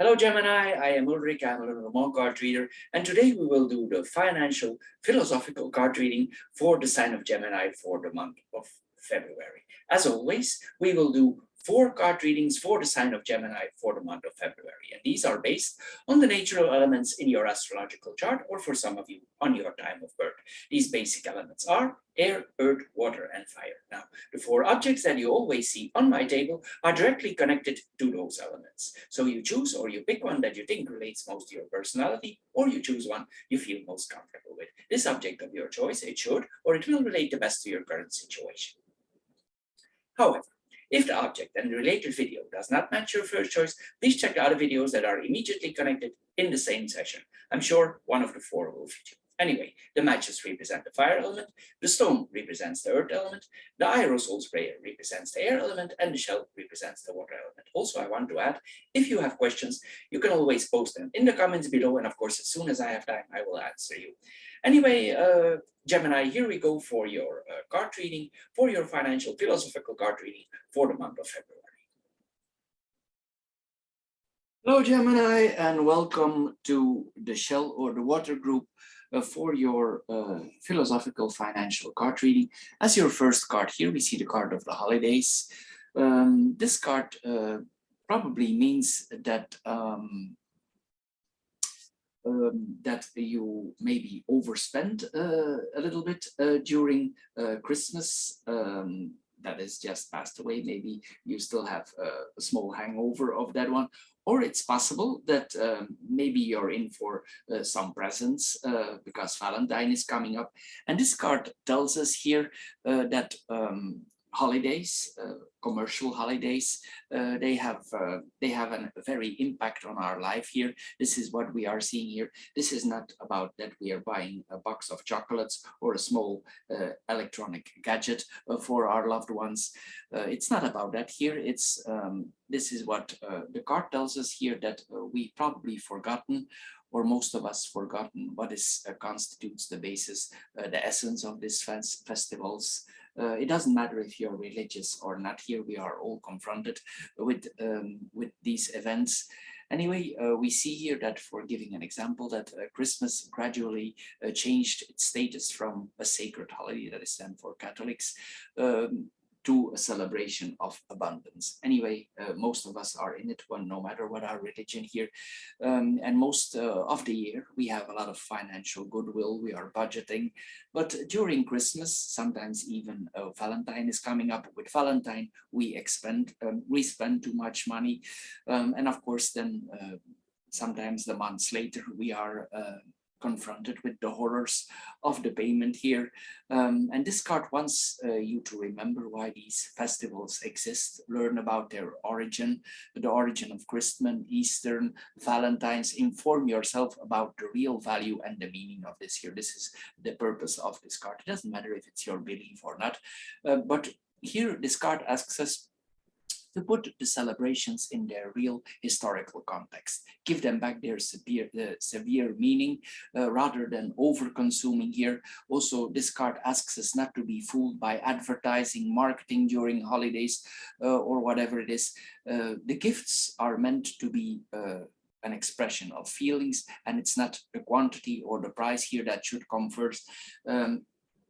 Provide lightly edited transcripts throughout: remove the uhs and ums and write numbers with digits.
Hello, Gemini. I am Ulrich. I'm a remote card reader, and today we will do the financial philosophical card reading for the sign of Gemini for the month of February. As always, we will do 4 card readings for the sign of Gemini for the month of February, and these are based on the natural elements in your astrological chart, or for some of you, on your time of birth. These basic elements are air, earth, water, and fire. Now, the 4 objects that you always see on my table are directly connected to those elements. So you choose or you pick one that you think relates most to your personality, or you choose one you feel most comfortable with. This object of your choice, it should or it will relate the best to your current situation. However, if the object and the related video does not match your first choice, please check the other videos that are immediately connected in the same session. I'm sure one of the 4 will fit you. Anyway, the matches represent the fire element, the stone represents the earth element, the aerosol sprayer represents the air element, and the shell represents the water element. Also, I want to add, if you have questions, you can always post them in the comments below, and of course, as soon as I have time, I will answer you. Anyway, Gemini, here we go for your card reading, for your financial philosophical card reading for the month of February. Hello, Gemini, and welcome to the shell or the water group for your philosophical financial card reading. As your first card here, we see the card of the holidays. This card probably means that that you maybe overspend a little bit during Christmas. That is just passed away. Maybe you still have a small hangover of that one. Or it's possible that maybe you're in for some presents because Valentine is coming up. And this card tells us here that holidays, commercial holidays, they have a very impact on our life here. This is what we are seeing here. This is not about that we are buying a box of chocolates or a small electronic gadget for our loved ones. It's not about that here. It's this is what the card tells us here, that we probably forgotten, or most of us forgotten, what is constitutes the basis, the essence of these festivals. It doesn't matter if you're religious or not. Here we are all confronted with these events. Anyway, we see here that, for giving an example, that Christmas gradually changed its status from a sacred holiday that is then for Catholics to a celebration of abundance. Anyway, most of us are in it, no matter what our religion here. And most of the year, we have a lot of financial goodwill. We are budgeting. But during Christmas, sometimes even Valentine is coming up. With Valentine, we spend too much money. And of course, then sometimes the months later, we are confronted with the horrors of the payment here. And this card wants you to remember why these festivals exist, learn about their origin, the origin of Christmas, Easter, Valentine's, inform yourself about the real value and the meaning of this here. This is the purpose of this card. It doesn't matter if it's your belief or not, but here this card asks us to put the celebrations in their real historical context, give them back their severe meaning rather than over-consuming here. Also, this card asks us not to be fooled by advertising, marketing during holidays or whatever it is. The gifts are meant to be an expression of feelings, and it's not the quantity or the price here that should come first.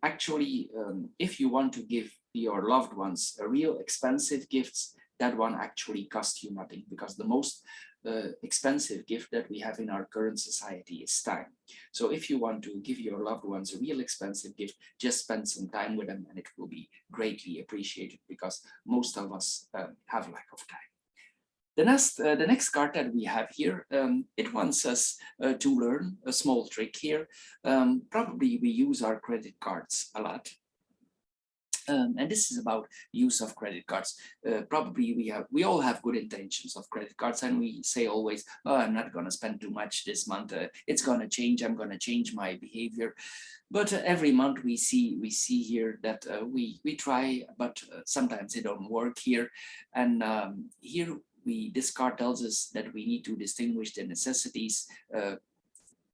Actually, if you want to give your loved ones a real expensive gifts, that one actually costs you nothing, because the most expensive gift that we have in our current society is time. So if you want to give your loved ones a real expensive gift, just spend some time with them and it will be greatly appreciated, because most of us have lack of time. The next card that we have here, it wants us to learn a small trick here. Probably we use our credit cards a lot. And this is about use of credit cards. Probably we all have good intentions of credit cards, and we say always, oh, I'm not going to spend too much this month. It's going to change. I'm going to change my behavior. But every month we see here that we try, but sometimes it don't work here. And here this card tells us that we need to distinguish the necessities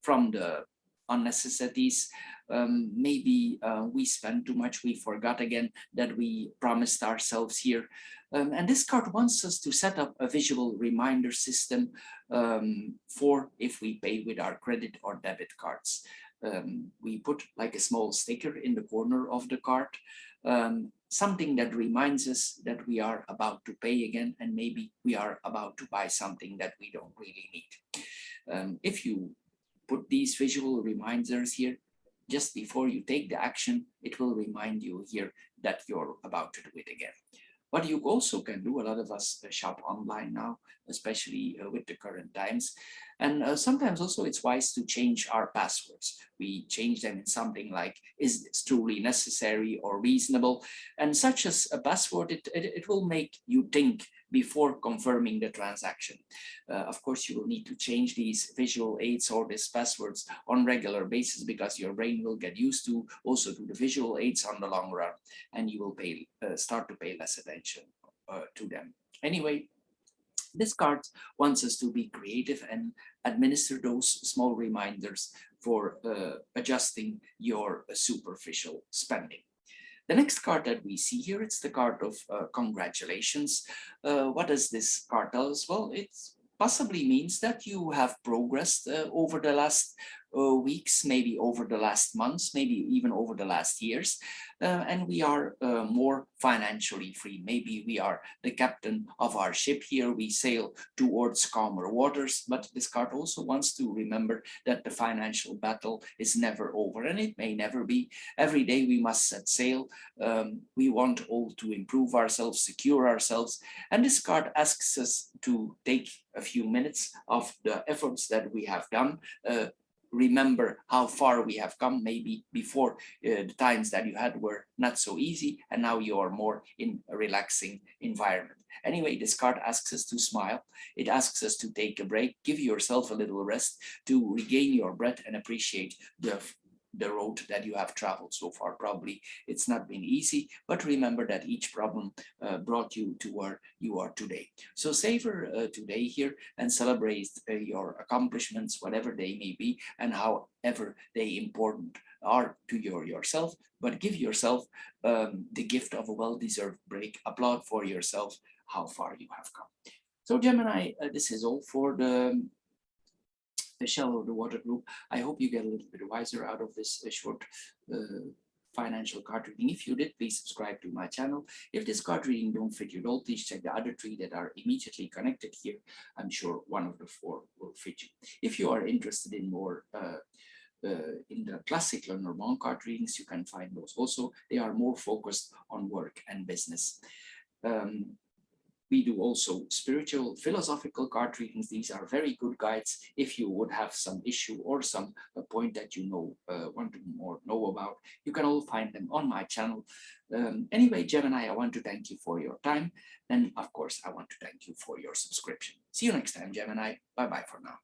from the on necessities. Maybe we spent too much, we forgot again that we promised ourselves here. And this card wants us to set up a visual reminder system for if we pay with our credit or debit cards. We put like a small sticker in the corner of the card, something that reminds us that we are about to pay again, and maybe we are about to buy something that we don't really need. If you put these visual reminders here, just before you take the action, it will remind you here that you're about to do it again. What you also can do, a lot of us shop online now, especially with the current times. And sometimes also it's wise to change our passwords. We change them in something like, is this truly necessary or reasonable? And such as a password, it will make you think before confirming the transaction. Of course, you will need to change these visual aids or these passwords on regular basis, because your brain will get used to also to the visual aids on the long run, and you will start to pay less attention to them. Anyway, this card wants us to be creative and administer those small reminders for adjusting your superficial spending. The next card that we see here, it's the card of congratulations. What does this card tell us? Well, it possibly means that you have progressed over the last weeks, maybe over the last months, maybe even over the last years, and we are more financially free. Maybe we are the captain of our ship here, we sail towards calmer waters, but this card also wants to remember that the financial battle is never over, and it may never be. Every day we must set sail. We want all to improve ourselves, secure ourselves, and this card asks us to take a few minutes of the efforts that we have done, remember how far we have come. Maybe before the times that you had were not so easy, and now you are more in a relaxing environment. Anyway, this card asks us to smile. It asks us to take a break, give yourself a little rest, to regain your breath and appreciate the road that you have traveled so far. Probably it's not been easy, but remember that each problem brought you to where you are today. So savor today here and celebrate your accomplishments, whatever they may be, and however they important are to yourself, but give yourself the gift of a well-deserved break. Applaud for yourself how far you have come. So Gemini, this is all for the Shell of the Water Group. I hope you get a little bit wiser out of this short financial card reading. If you did, please subscribe to my channel. If this card reading don't fit you at all, please check the other three that are immediately connected here. I'm sure one of the four will fit you. If you are interested in more in the classic Lenormand card readings, you can find those also. They are more focused on work and business. We do also spiritual, philosophical card readings. These are very good guides if you would have some issue or some point that you want to know about. You can all find them on my channel. Anyway, Gemini, I want to thank you for your time. And of course, I want to thank you for your subscription. See you next time, Gemini. Bye-bye for now.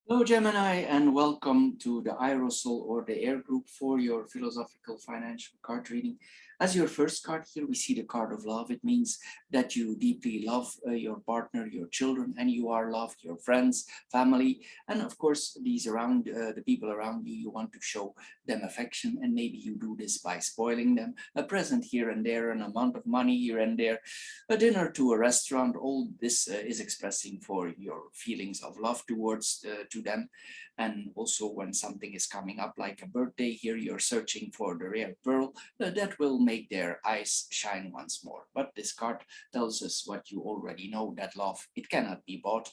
Hello, Gemini, and welcome to the Aerosol or the Air Group for your philosophical financial card reading. As your first card here, we see the card of love. It means that you deeply love your partner, your children, and you are loved, your friends, family, and of course, these around the people around you, you want to show them affection, and maybe you do this by spoiling them, a present here and there, an amount of money here and there, a dinner to a restaurant. All this is expressing for your feelings of love towards to them. And also when something is coming up like a birthday here, you're searching for the rare pearl that will make their eyes shine once more. But this card tells us what you already know, that love, it cannot be bought.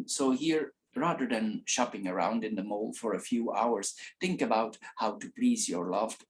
So here, rather than shopping around in the mall for a few hours, think about how to please your loved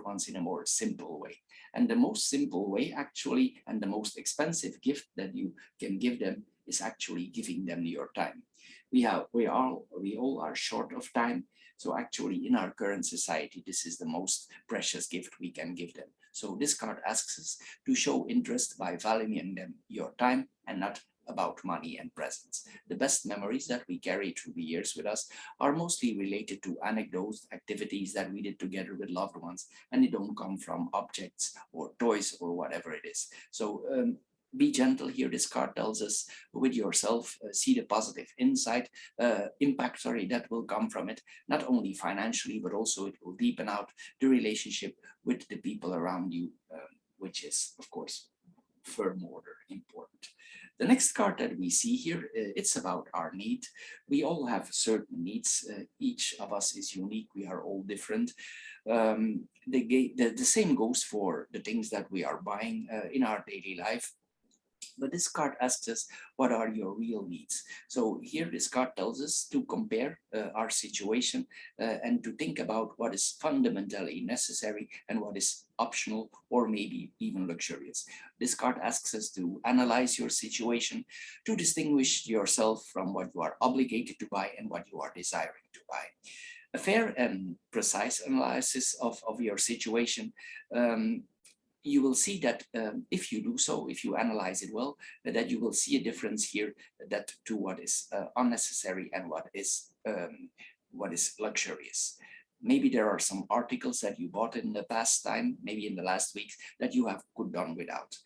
ones in a more simple way. And the most simple way actually, and the most expensive gift that you can give them, is actually giving them your time. We all are short of time. So actually in our current society, this is the most precious gift we can give them. So this card asks us to show interest by valuing them your time and not about money and presents. The best memories that we carry through the years with us are mostly related to anecdotes, activities that we did together with loved ones, and they don't come from objects or toys or whatever it is. So be gentle here. This card tells us with yourself, see the positive impact, that will come from it, not only financially, but also it will deepen out the relationship with the people around you, which is, of course, furthermore important. The next card that we see here, it's about our need. We all have certain needs. Each of us is unique. We are all different. The same goes for the things that we are buying in our daily life. But this card asks us, what are your real needs? So here this card tells us to compare our situation and to think about what is fundamentally necessary and what is optional or maybe even luxurious. This card asks us to analyze your situation, to distinguish yourself from what you are obligated to buy and what you are desiring to buy. A fair and precise analysis of your situation, you will see that if you do so, if you analyze it well, that you will see a difference here that to what is unnecessary and what is luxurious. Maybe there are some articles that you bought in the past time, maybe in the last weeks, that you have could done without.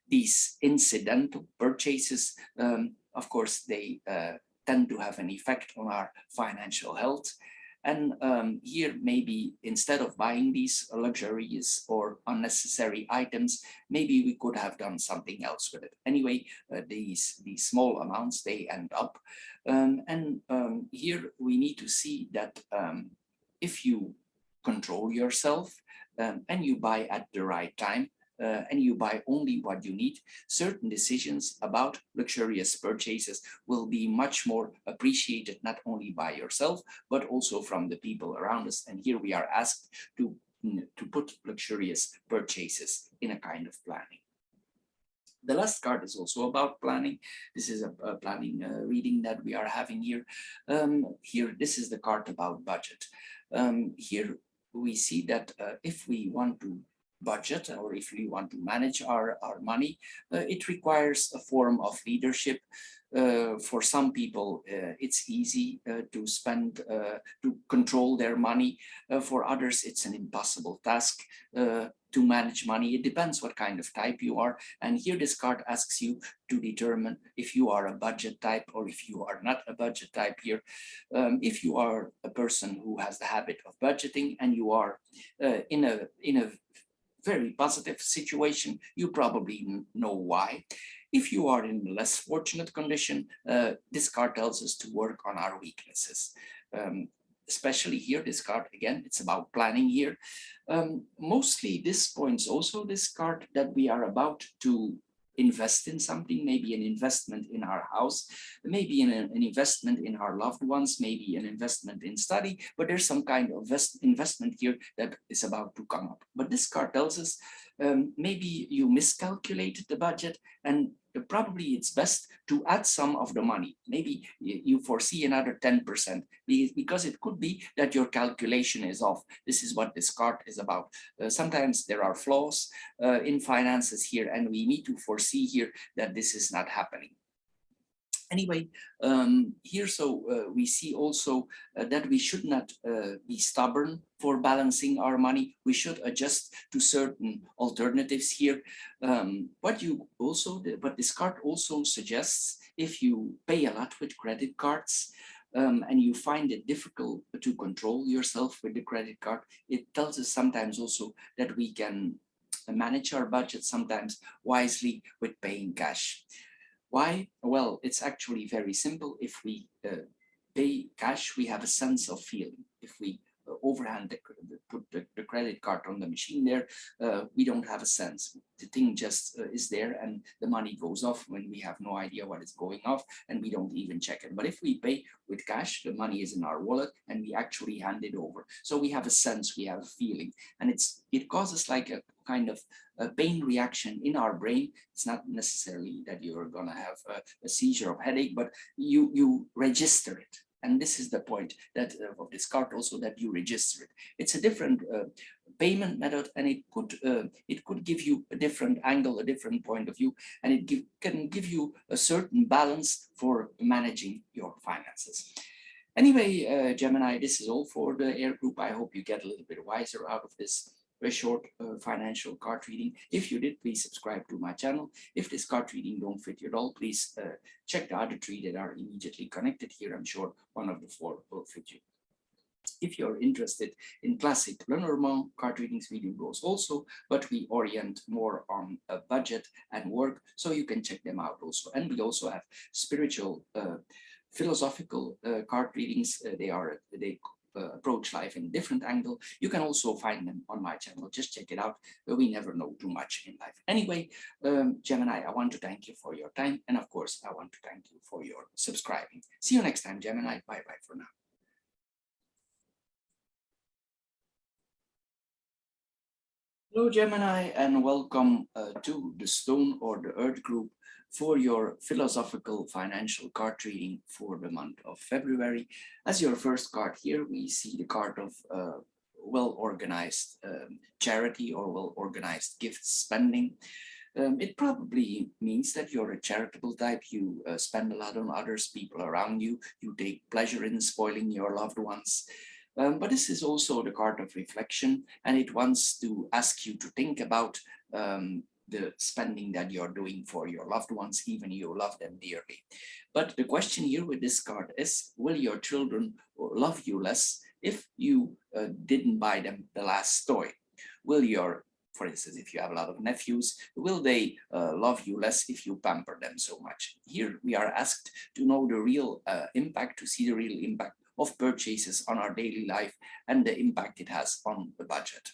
These incidental purchases, of course, they tend to have an effect on our financial health. And here, maybe instead of buying these luxurious or unnecessary items, maybe we could have done something else with it. Anyway, these small amounts, they end up. Here we need to see that if you control yourself and you buy at the right time, and you buy only what you need, certain decisions about luxurious purchases will be much more appreciated, not only by yourself, but also from the people around us. And here we are asked to put luxurious purchases in a kind of planning. The last card is also about planning. This is a planning reading that we are having here. Here, this is the card about budget. Here we see that if we want to budget or if we want to manage our money, it requires a form of leadership. For some people, it's easy to spend, to control their money. For others, it's an impossible task to manage money. It depends what kind of type you are. And here this card asks you to determine if you are a budget type or if you are not a budget type here. If you are a person who has the habit of budgeting and you are in a very positive situation, you probably know why. If you are in a less fortunate condition, this card tells us to work on our weaknesses. Especially here, this card, again, it's about planning here. Mostly this points also this card that we are about to invest in something, maybe an investment in our house, maybe an investment in our loved ones, maybe an investment in study, but there's some kind of investment here that is about to come up. But this card tells us maybe you miscalculated the budget and probably it's best to add some of the money. Maybe you foresee another 10% because it could be that your calculation is off. This is what this card is about. Sometimes there are flaws in finances here and we need to foresee here that this is not happening. Anyway, here we see also that we should not be stubborn for balancing our money. We should adjust to certain alternatives here. What this card also suggests, if you pay a lot with credit cards and you find it difficult to control yourself with the credit card, it tells us sometimes also that we can manage our budget sometimes wisely with paying cash. Why? Well, it's actually very simple. If we pay cash, we have a sense of feeling. If we put the credit card on the machine there, we don't have a sense. The thing just is there and the money goes off when we have no idea what is going off and we don't even check it. But if we pay with cash, the money is in our wallet and we actually hand it over. So we have a sense, we have a feeling, and it causes like a kind of a pain reaction in our brain. It's not necessarily that you're gonna have a seizure of headache, but you register it. And this is the point that of this card also, that you register it. It's a different payment method, and it could give you a different angle, a different point of view, and it can give you a certain balance for managing your finances. Anyway, Gemini, this is all for the air group. I hope you get a little bit wiser out of this. a short financial card reading. If you did, please subscribe to my channel. If this card reading don't fit you at all, please check the other three that are immediately connected here. I'm sure one of the four will fit you. If you're interested in classic Lenormand card readings, we do those also, but we orient more on a budget and work, so you can check them out also. And we also have spiritual, philosophical card readings. They approach life in a different angle. You can also find them on my channel. Just check it out. We never know too much in life. Anyway, Gemini, I want to thank you for your time. And of course, I want to thank you for your subscribing. See you next time, Gemini. Bye-bye for now. Hello, Gemini, and welcome to the Stone or the Earth group for your philosophical financial card reading for the month of February. As your first card here, we see the card of well-organized charity or well-organized gift spending. It probably means that you're a charitable type. You spend a lot on others, people around you. You take pleasure in spoiling your loved ones. But this is also the card of reflection, and it wants to ask you to think about the spending that you're doing for your loved ones, even you love them dearly. But the question here with this card is, will your children love you less if you didn't buy them the last toy? Will your, for instance, if you have a lot of nephews, will they love you less if you pamper them so much? Here we are asked to know the real impact, to see the real impact of purchases on our daily life and the impact it has on the budget.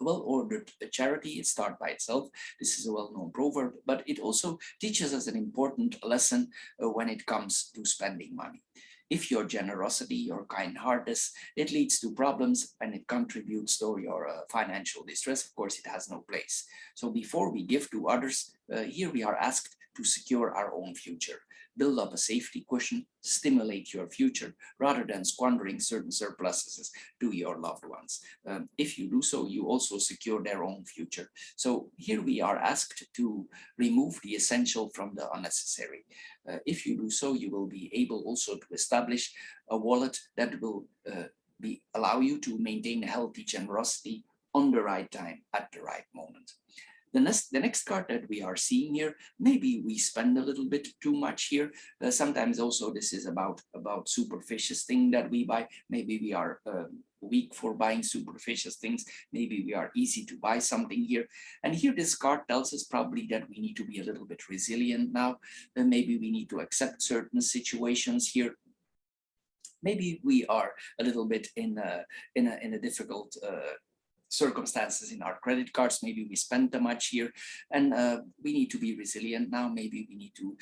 Well-ordered charity, it starts by itself. This is a well-known proverb, but it also teaches us an important lesson when it comes to spending money. If your generosity, your kind-heartedness, it leads to problems and it contributes to your financial distress, of course, it has no place. So before we give to others, here we are asked to secure our own future. Build up a safety cushion, stimulate your future, rather than squandering certain surpluses to your loved ones. If you do so, you also secure their own future. So here we are asked to remove the essential from the unnecessary. If you do so, you will be able also to establish a wallet that will allow you to maintain a healthy generosity on the right time at the right moment. The next card that we are seeing here, maybe we spend a little bit too much here. Sometimes also this is about superficious thing that we buy. Maybe we are weak for buying superficious things. Maybe we are easy to buy something here. And here this card tells us probably that we need to be a little bit resilient now. Then maybe we need to accept certain situations here. Maybe we are a little bit in a difficult circumstances in our credit cards. Maybe we spend too much here, and we need to be resilient now. Maybe we need to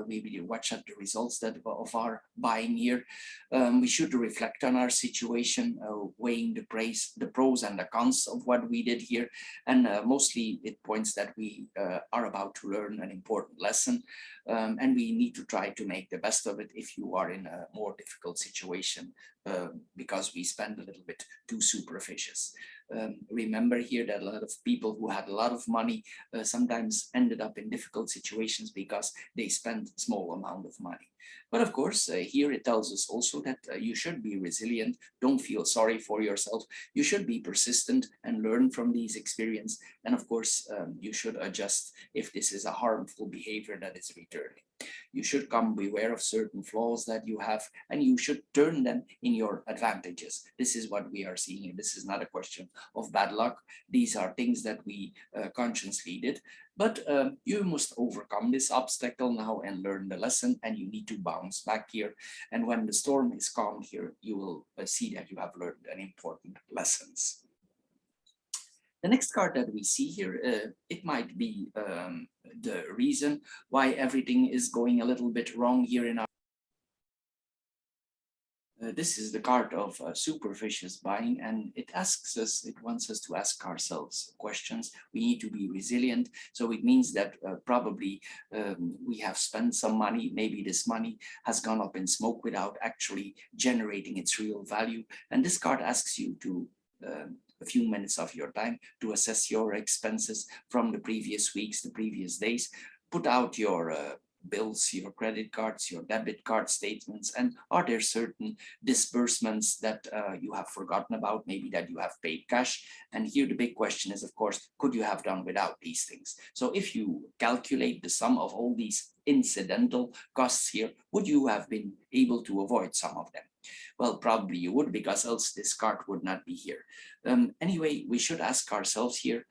maybe watch at the results of our buying here. We should reflect on our situation, weighing the pros and the cons of what we did here, and mostly it points that we are about to learn an important lesson, and we need to try to make the best of it if you are in a more difficult situation, because we spend a little bit too superficious. Remember here that a lot of people who had a lot of money sometimes ended up in difficult situations because they spent a small amount of money. But of course, here it tells us also that you should be resilient. Don't feel sorry for yourself. You should be persistent and learn from these experiences. And of course, you should adjust if this is a harmful behavior that is returning. You should come beware of certain flaws that you have, and you should turn them in your advantages. This is what we are seeing here. This is not a question of bad luck. These are things that we consciously did. But you must overcome this obstacle now and learn the lesson, and you need to bounce back here. And when the storm is calmed here, you will see that you have learned an important lessons. The next card that we see here, it might be the reason why everything is going a little bit wrong here in our this is the card of superficious buying, and it wants us to ask ourselves questions. We need to be resilient. So it means that probably we have spent some money. Maybe this money has gone up in smoke without actually generating its real value. And this card asks you to a few minutes of your time to assess your expenses from the previous weeks, the previous days. Put out your bills, your credit cards, your debit card statements, and are there certain disbursements that you have forgotten about, maybe that you have paid cash? And here the big question is, of course, could you have done without these things? So if you calculate the sum of all these incidental costs here, would you have been able to avoid some of them? Well, probably you would, because else this card would not be here. Anyway, we should ask ourselves here,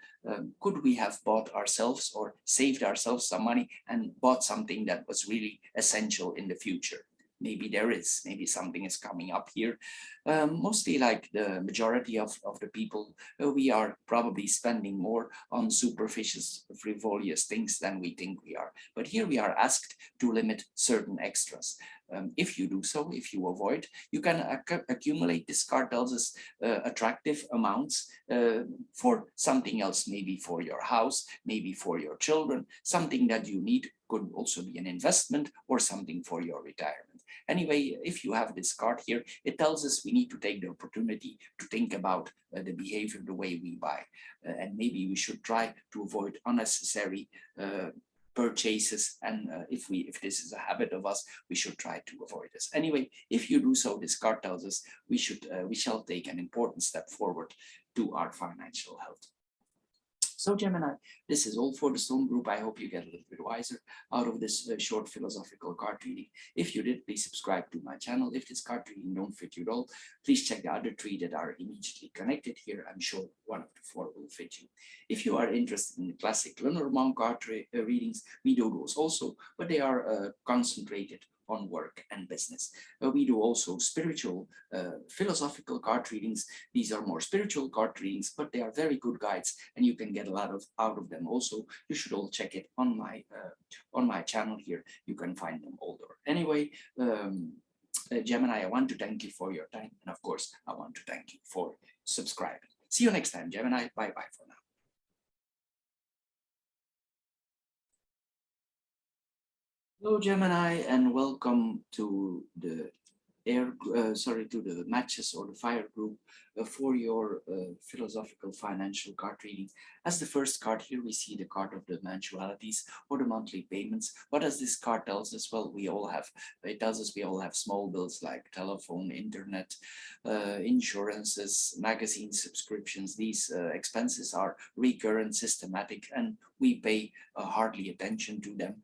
could we have bought ourselves or saved ourselves some money and bought something that was really essential in the future? Maybe there is, maybe something is coming up here. Mostly like the majority of the people, we are probably spending more on superficial, frivolous things than we think we are. But here we are asked to limit certain extras. If you do so, if you avoid, you can accumulate, this card tells us, attractive amounts for something else, maybe for your house, maybe for your children, something that you need, could also be an investment or something for your retirement. Anyway, if you have this card here, it tells us we need to take the opportunity to think about the behavior, the way we buy. And maybe we should try to avoid unnecessary purchases, and if this is a habit of us, we should try to avoid this. Anyway, if you do so, this card tells us we shall take an important step forward to our financial health. So Gemini, this is all for the Stone Group. I hope you get a little bit wiser out of this short philosophical card reading. If you did, please subscribe to my channel. If this card reading don't fit you at all, please check the other three that are immediately connected here. I'm sure one of the four will fit you. If you are interested in the classic Lenormand card readings, we do those also, but they are concentrated on work and business. We do also spiritual, philosophical card readings. These are more spiritual card readings, but they are very good guides, and you can get a lot out of them. Also, you should all check it on my channel here. You can find them all there. Anyway, Gemini, I want to thank you for your time, and of course, I want to thank you for subscribing. See you next time, Gemini. Bye bye for now. Hello, Gemini, and welcome to the to the matches or the fire group for your philosophical financial card reading. As the first card here, we see the card of the mensualities or the monthly payments. What does this card tells us? Well, it tells us we all have small bills like telephone, internet, insurances, magazine subscriptions. These expenses are recurrent, systematic, and we pay hardly attention to them.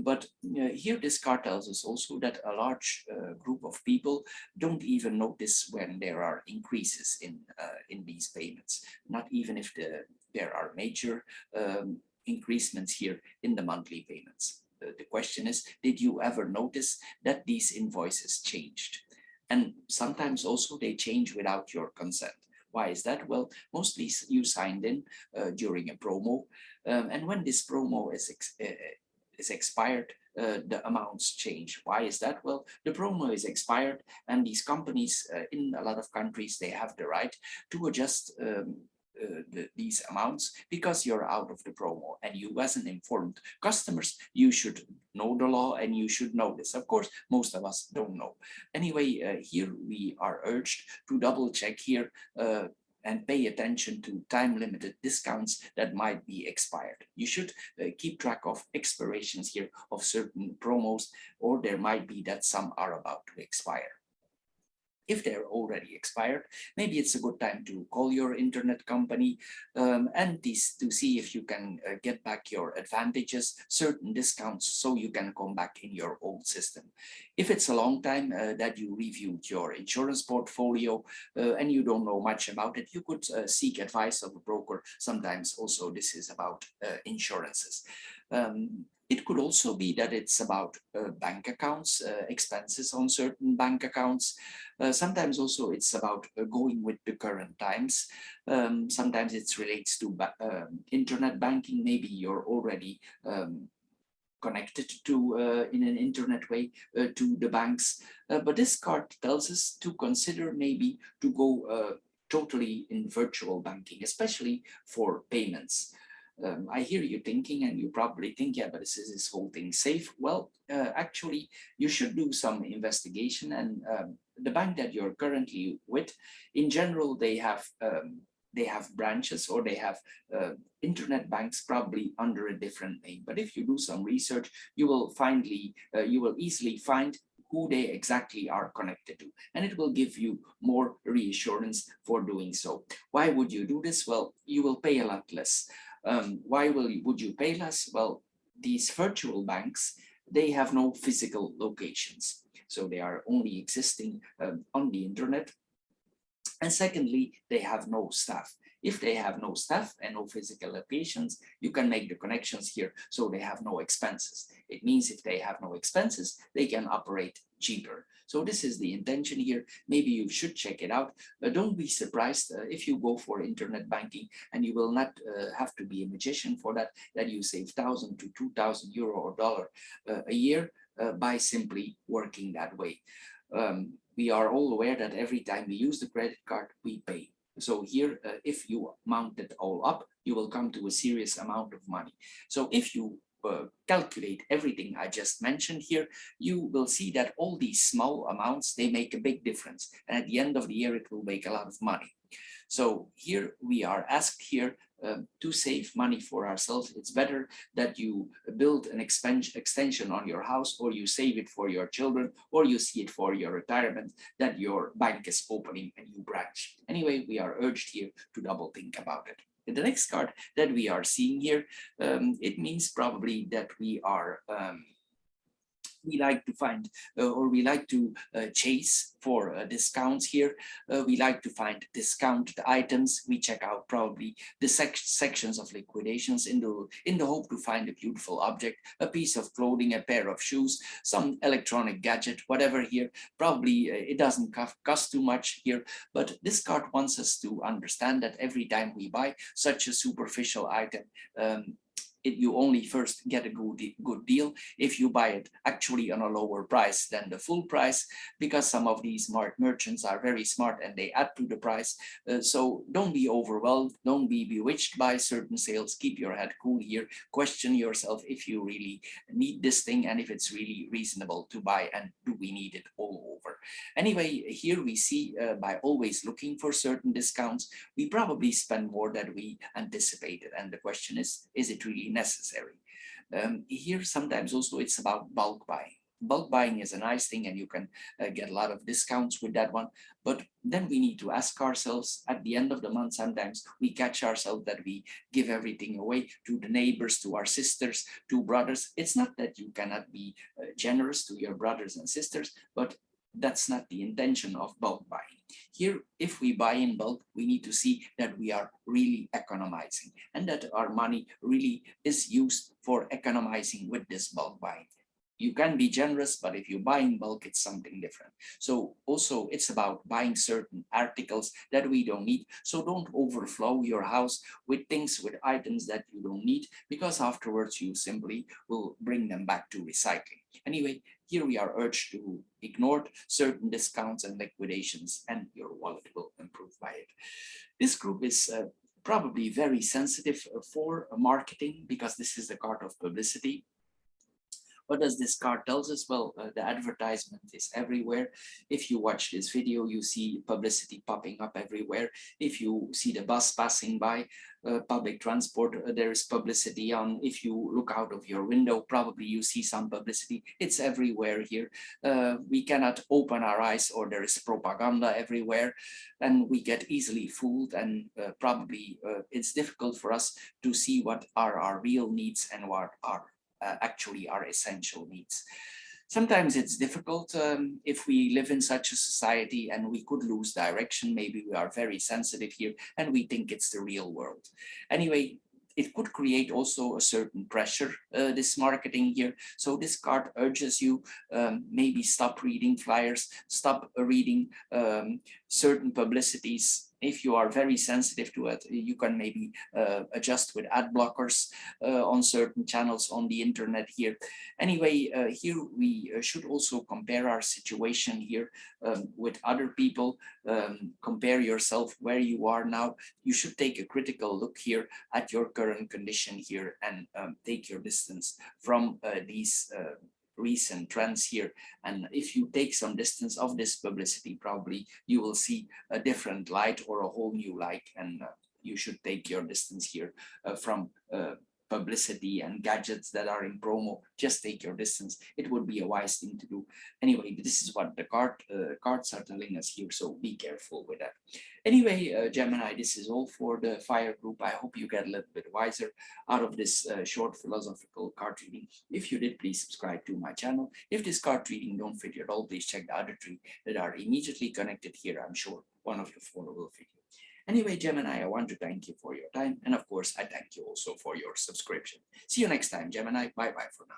But here this card tells us also that a large group of people don't even notice when there are increases in these payments, not even if there are major increasements here in the monthly payments. The question is, did you ever notice that these invoices changed? And sometimes also they change without your consent. Why is that? Well, mostly you signed in during a promo, and when this promo is expired, the amounts change. Why is that? Well, the promo is expired, and these companies in a lot of countries, they have the right to adjust these amounts because you're out of the promo, and you as an informed customers, you should know the law and you should know this. Of course, most of us don't know. Anyway, here we are urged to double check here and pay attention to time-limited discounts that might be expired. You should keep track of expirations here of certain promos, or there might be that some are about to expire. If they're already expired, maybe it's a good time to call your internet company and to see if you can get back your advantages, certain discounts, so you can come back in your old system. If it's a long time that you reviewed your insurance portfolio and you don't know much about it, you could seek advice of a broker. Sometimes also this is about insurances. It could also be that it's about bank accounts, expenses on certain bank accounts. Sometimes also it's about going with the current times. Sometimes it relates to internet banking. Maybe you're already connected to in an internet way to the banks. But this card tells us to consider maybe to go totally in virtual banking, especially for payments. I hear you thinking, and you probably think, yeah, but is this whole thing safe? Well, actually, you should do some investigation, and the bank that you're currently with, in general, they have they have branches or they have internet banks probably under a different name. But if you do some research, you will easily find who they exactly are connected to, and it will give you more reassurance for doing so. Why would you do this? Well, you will pay a lot less. Why would you pay less? Well, these virtual banks, they have no physical locations, so they are only existing on the internet. And secondly, they have no staff. If they have no staff and no physical locations, you can make the connections here, so they have no expenses. It means if they have no expenses, they can operate cheaper. So this is the intention here. Maybe you should check it out. Don't be surprised if you go for internet banking, and you will not have to be a magician for that, that you save 1,000 to 2,000 euro or dollar a year by simply working that way. We are all aware that every time we use the credit card, we pay. So here, if you mount it all up, you will come to a serious amount of money. So if you calculate everything I just mentioned here, you will see that all these small amounts, they make a big difference. And at the end of the year, it will make a lot of money. So here we are asked here to save money for ourselves. It's better that you build an extension on your house, or you save it for your children, or you see it for your retirement, that your bank is opening a new branch. Anyway, we are urged here to double think about it. The next card that we are seeing here, it means probably that we like to find or we like to chase for discounts here. We like to find discounted items. We check out probably the sections of liquidations in the hope to find a beautiful object, a piece of clothing, a pair of shoes, some electronic gadget, whatever here. Probably it doesn't cost too much here, but this card wants us to understand that every time we buy such a superficial item, you only first get a good deal if you buy it actually on a lower price than the full price, because some of these merchants are very smart and they add to the price. So don't be overwhelmed, don't be bewitched by certain sales. Keep your head cool here, question yourself if you really need this thing and if it's really reasonable to buy, and do we need it all over. Anyway, here we see by always looking for certain discounts, we probably spend more than we anticipated, and the question is it really necessary? Here sometimes also it's about bulk buying. Bulk buying is a nice thing, and you can get a lot of discounts with that one, but then we need to ask ourselves at the end of the month, sometimes we catch ourselves that we give everything away to the neighbors, to our sisters, to brothers. It's not that you cannot be generous to your brothers and sisters, but that's not the intention of bulk buying. Here, if we buy in bulk, we need to see that we are really economizing, and that our money really is used for economizing with this bulk buying. You can be generous, but if you buy in bulk, it's something different. So also it's about buying certain articles that we don't need. So don't overflow your house with things, with items that you don't need, because afterwards you simply will bring them back to recycling. Anyway, here we are urged to ignore certain discounts and liquidations, and your wallet will improve by it. This group is probably very sensitive for marketing, because this is the card of publicity. What does this card tells us? Well, the advertisement is everywhere. If you watch this video, you see publicity popping up everywhere. If you see the bus passing by, public transport, there is publicity on. If you look out of your window, probably you see some publicity. It's everywhere here. We cannot open our eyes, or there is propaganda everywhere, and we get easily fooled, and probably it's difficult for us to see what are our real needs and what are actually our essential needs. Sometimes it's difficult if we live in such a society and we could lose direction. Maybe we are very sensitive here and we think it's the real world. Anyway, it could create also a certain pressure, this marketing here. So this card urges you, maybe stop reading flyers, stop reading certain publicities. If you are very sensitive to it, you can maybe adjust with ad blockers on certain channels on the internet here. Anyway, here we should also compare our situation here with other people. Compare yourself where you are now. You should take a critical look here at your current condition here, and take your distance from these recent trends here. And if you take some distance of this publicity, probably you will see a different light or a whole new light, and you should take your distance here from publicity and gadgets that are in promo. Just take your distance. It would be a wise thing to do. Anyway, this is what the cards are telling us here, so be careful with that. Anyway, Gemini, this is all for the fire group. I hope you get a little bit wiser out of this short philosophical card reading. If you did, please subscribe to my channel. If this card reading don't fit your all, please check the other three that are immediately connected here. I'm sure one of your four will fit you. Anyway, Gemini, I want to thank you for your time. And of course, I thank you also for your subscription. See you next time, Gemini. Bye-bye for now.